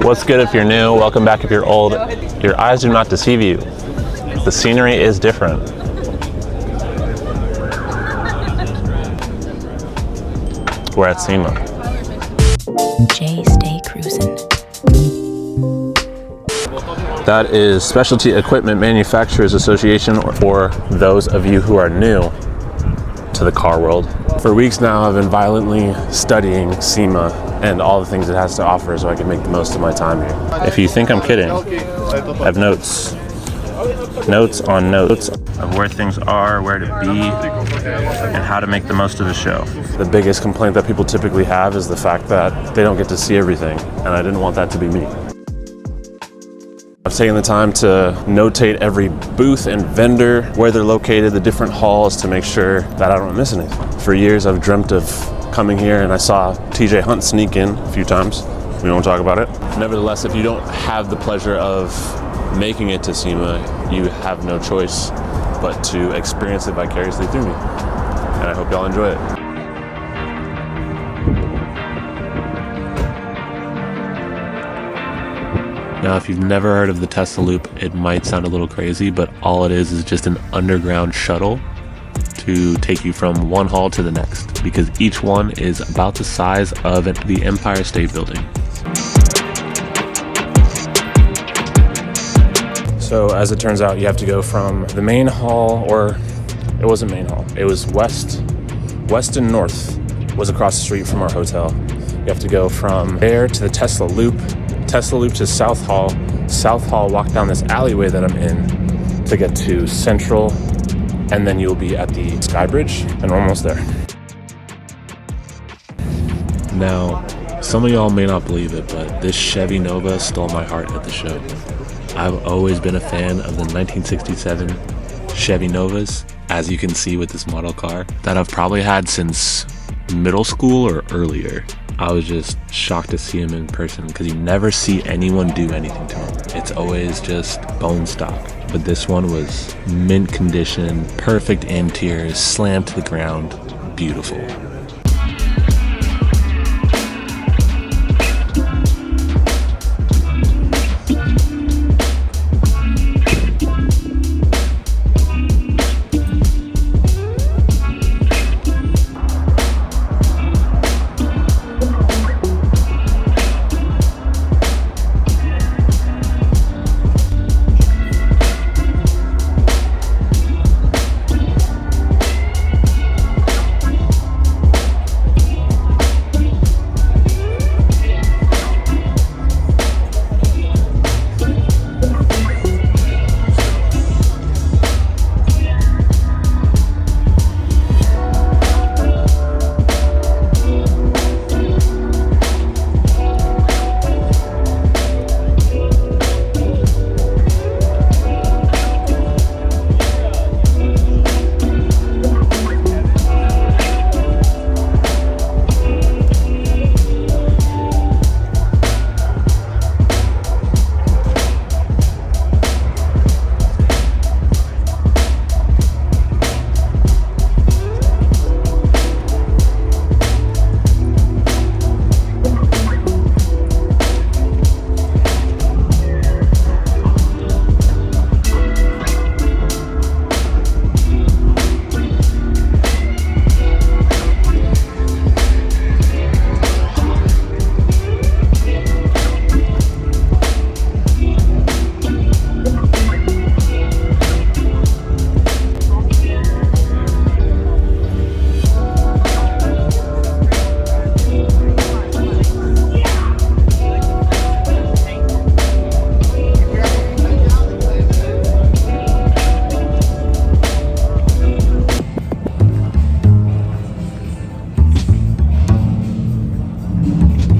What's good if you're new? Welcome back if you're old. Your eyes do not deceive you. The scenery is different. We're at Sema. JayStayCruisin. That is Specialty Equipment Manufacturers Association, or those of you who are new to the car world. For weeks now, I've been violently studying Sema and all the things it has to offer so I can make the most of my time here. If you think I'm kidding, I have notes on notes of where things are, where to be, and how to make the most of the show. The biggest complaint that people typically have is the fact that they don't get to see everything, and I didn't want that to be me. I've taken the time to notate every booth and vendor, where they're located, the different halls, to make sure that I don't miss anything. For years, I've dreamt of coming here, and I saw TJ Hunt sneak in a few times. We won't talk about it. Nevertheless, if you don't have the pleasure of making it to Sema, you have no choice but to experience it vicariously through me. And I hope y'all enjoy it. Now, if you've never heard of the Tesla Loop, it might sound a little crazy, but all it is just an underground shuttle to take you from one hall to the next, because each one is about the size of the Empire State Building. So as it turns out, you have to go from the main hall, or it wasn't main hall, it was west and north was across the street from our hotel. You have to go from there to the Tesla Loop to South Hall, walk down this alleyway that I'm in to get to Central, and then you'll be at the Sky Bridge, and we're almost there. Now, some of y'all may not believe it, but this Chevy Nova stole my heart at the show. I've always been a fan of the 1967 Chevy Novas, as you can see with this model car, that I've probably had since middle school or earlier. I was just shocked to see him in person, because you never see anyone do anything to him. It's always just bone stock. But this one was mint condition, perfect interior, slammed to the ground, beautiful.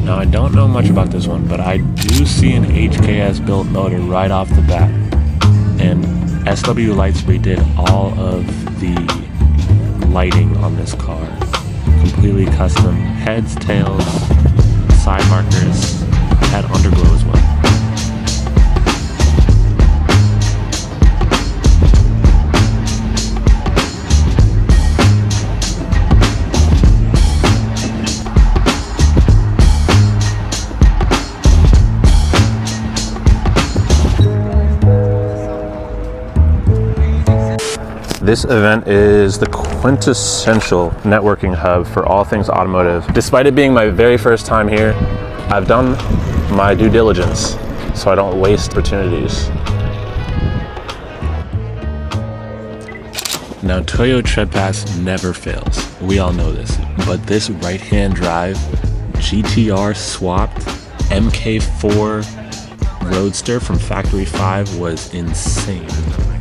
Now, I don't know much about this one, but I do see an HKS built motor right off the bat. And SW Lights redid all of the lighting on this car. Completely custom heads, tails, side markers, had underglow as well. This event is the quintessential networking hub for all things automotive. Despite it being my very first time here, I've done my due diligence so I don't waste opportunities. Now, Toyo TreadPass never fails. We all know this. But this right-hand drive, GTR swapped MK4 Roadster from Factory 5 was insane.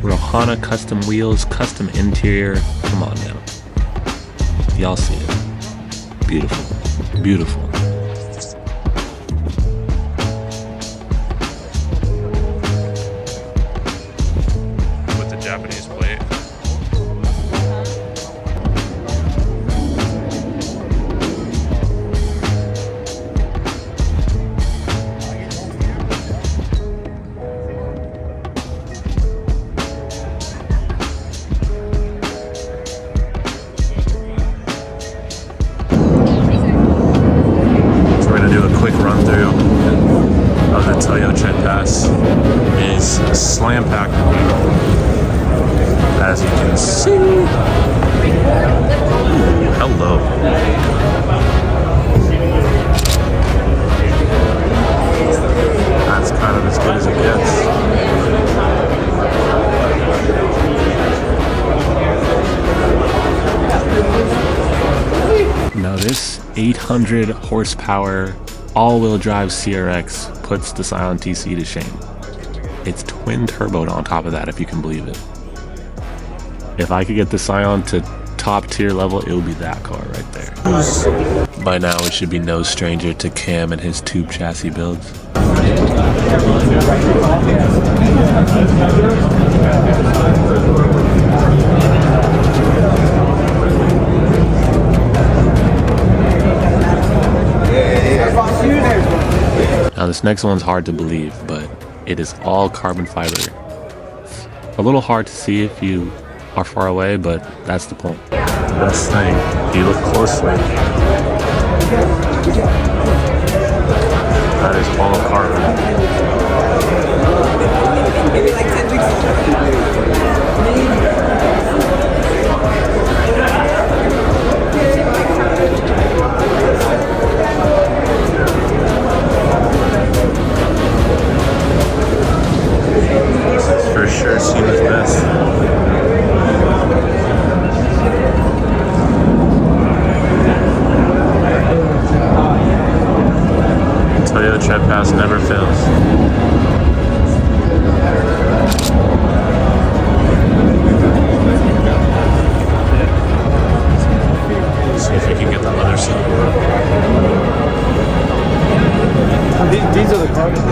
Rohana custom wheels, custom interior. Come on now. Y'all see it. Beautiful. Beautiful. With the Japanese plate. Run through of the Toyo TreadPass is slam packed, as you can see. Hello. That's kind of as good as it gets. Now this 800 horsepower all-wheel drive CRX puts the Scion TC to shame. It's twin turboed on top of that, if you can believe it. If I could get the Scion to top tier level, it would be that car right there. By now, we should be no stranger to Cam and his tube chassis builds. Now this next one's hard to believe, but it is all carbon fiber. It's a little hard to see if you are far away, but that's the point. The best thing, if you look closely, that is all carbon. For sure, Sema's best. Toyo TreadPass never fails. See if you can get the other side. These are the carbon.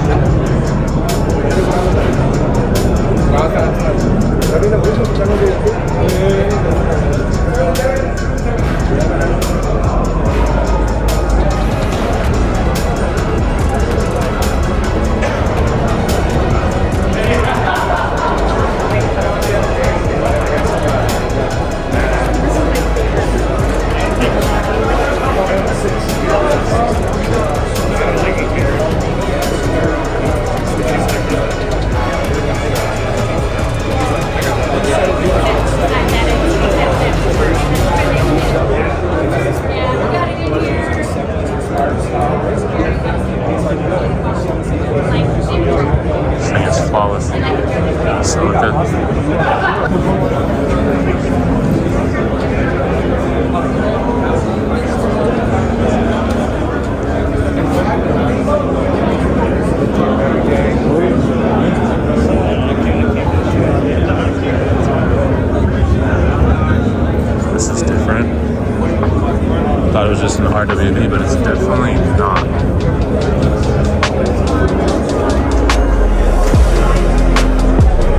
Thought it was just an RWB, but it's definitely not.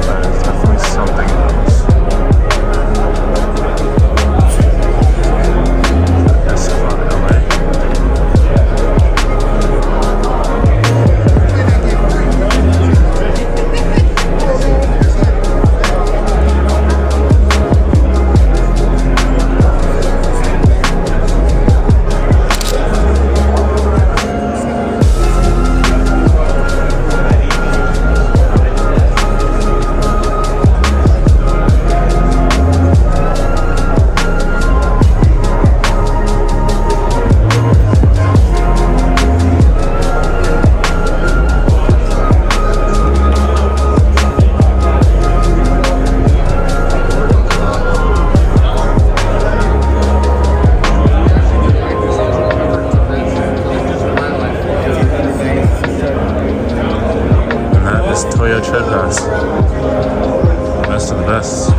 That is definitely something else. That's fun, LA. Toyo TreadPass. Best of the best.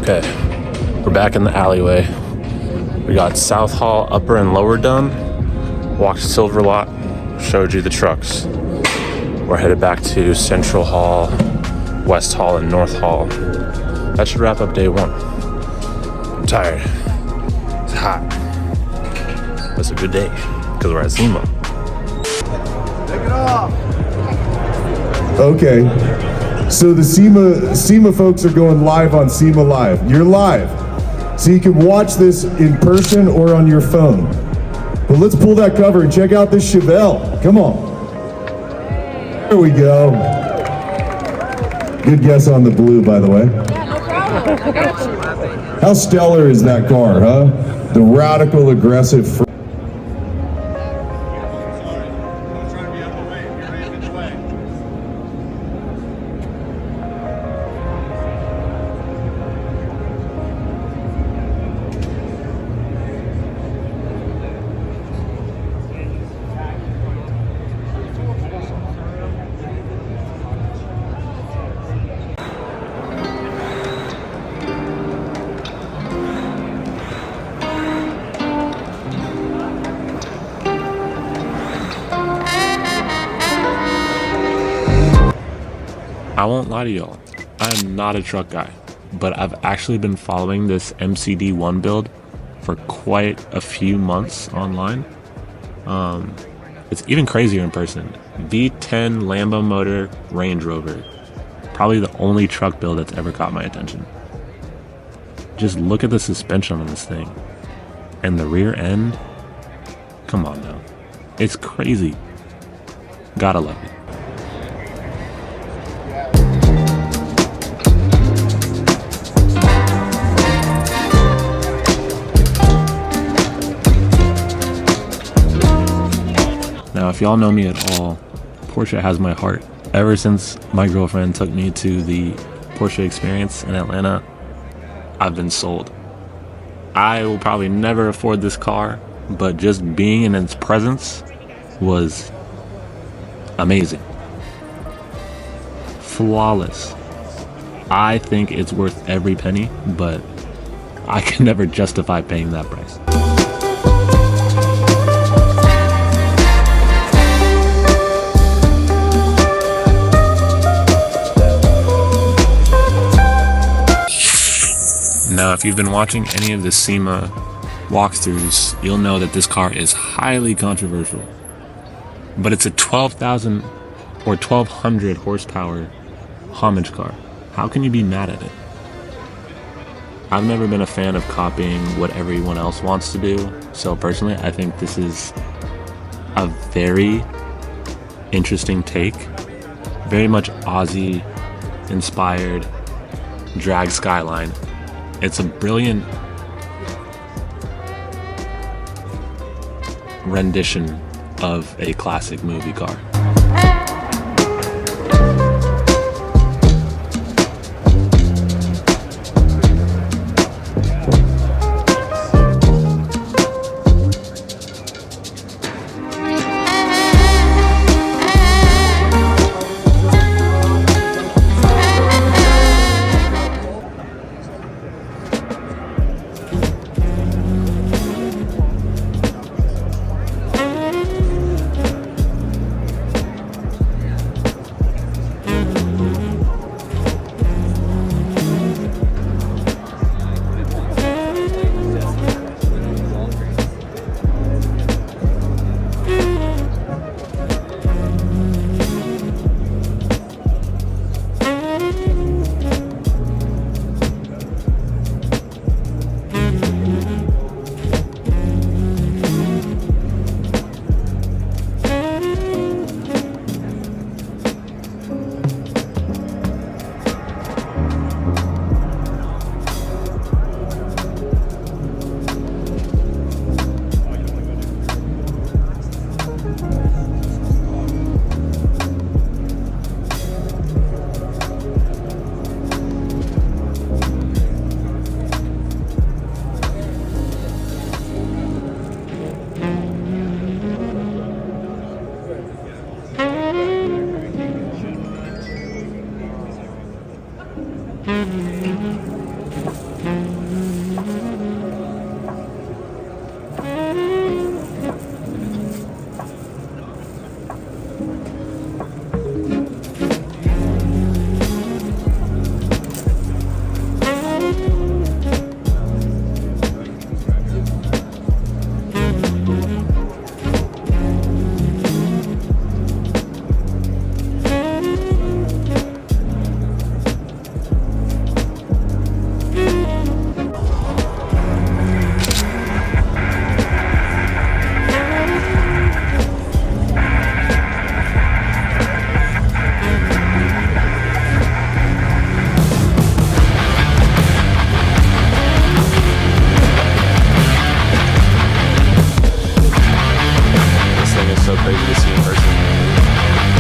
Okay, we're back in the alleyway. We got South Hall, Upper and Lower done. Walked Silver Lot, showed you the trucks. We're headed back to Central Hall, West Hall, and North Hall. That should wrap up day one. I'm tired. It's hot. But it's a good day because we're at Sema. Take it off. Okay, so the Sema folks are going live on Sema Live. You're live, so you can watch this in person or on your phone. But let's pull that cover and check out this Chevelle. Come on. There we go. Good guess on the blue, by the way. Yeah, no problem. I got you. How stellar is that car, huh? The radical, aggressive. I won't lie to y'all, I'm not a truck guy, but I've actually been following this MCD1 build for quite a few months online. It's even crazier in person. V10 Lambo motor Range Rover. Probably the only truck build that's ever caught my attention. Just look at the suspension on this thing. And the rear end. Come on now. It's crazy. Gotta love it. Now, if y'all know me at all, Porsche has my heart. Ever since my girlfriend took me to the Porsche experience in Atlanta, I've been sold. I will probably never afford this car, but just being in its presence was amazing. Flawless. I think it's worth every penny, but I can never justify paying that price. Now, if you've been watching any of the Sema walkthroughs, you'll know that this car is highly controversial. But it's a 12,000 or 1,200 horsepower homage car. How can you be mad at it? I've never been a fan of copying what everyone else wants to do. So personally, I think this is a very interesting take. Very much Aussie inspired drag skyline. It's a brilliant rendition of a classic movie car. crazy to see in person.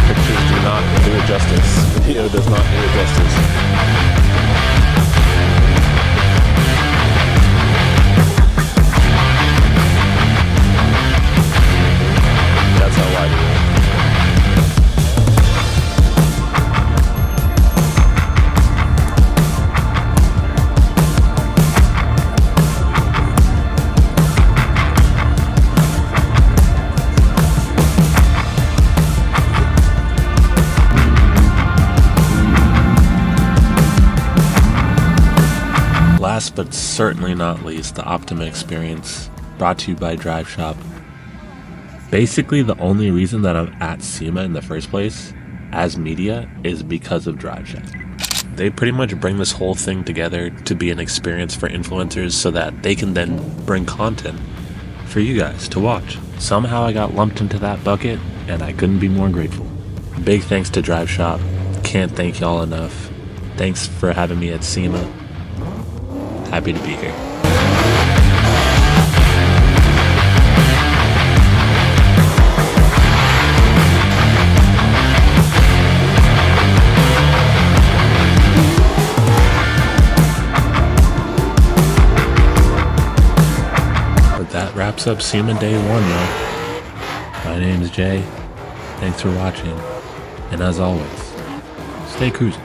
Pictures do not do it justice. Video does not do it justice. That's how I do it. Last but certainly not least, the Optima experience, brought to you by Drive Shop. Basically, the only reason that I'm at Sema in the first place, as media, is because of Drive Shop. They pretty much bring this whole thing together to be an experience for influencers so that they can then bring content for you guys to watch. Somehow I got lumped into that bucket, and I couldn't be more grateful. Big thanks to Drive Shop. Can't thank y'all enough. Thanks for having me at Sema. Happy to be here. But that wraps up Sema Day 1, y'all. My name is Jay. Thanks for watching. And as always, stay cruising.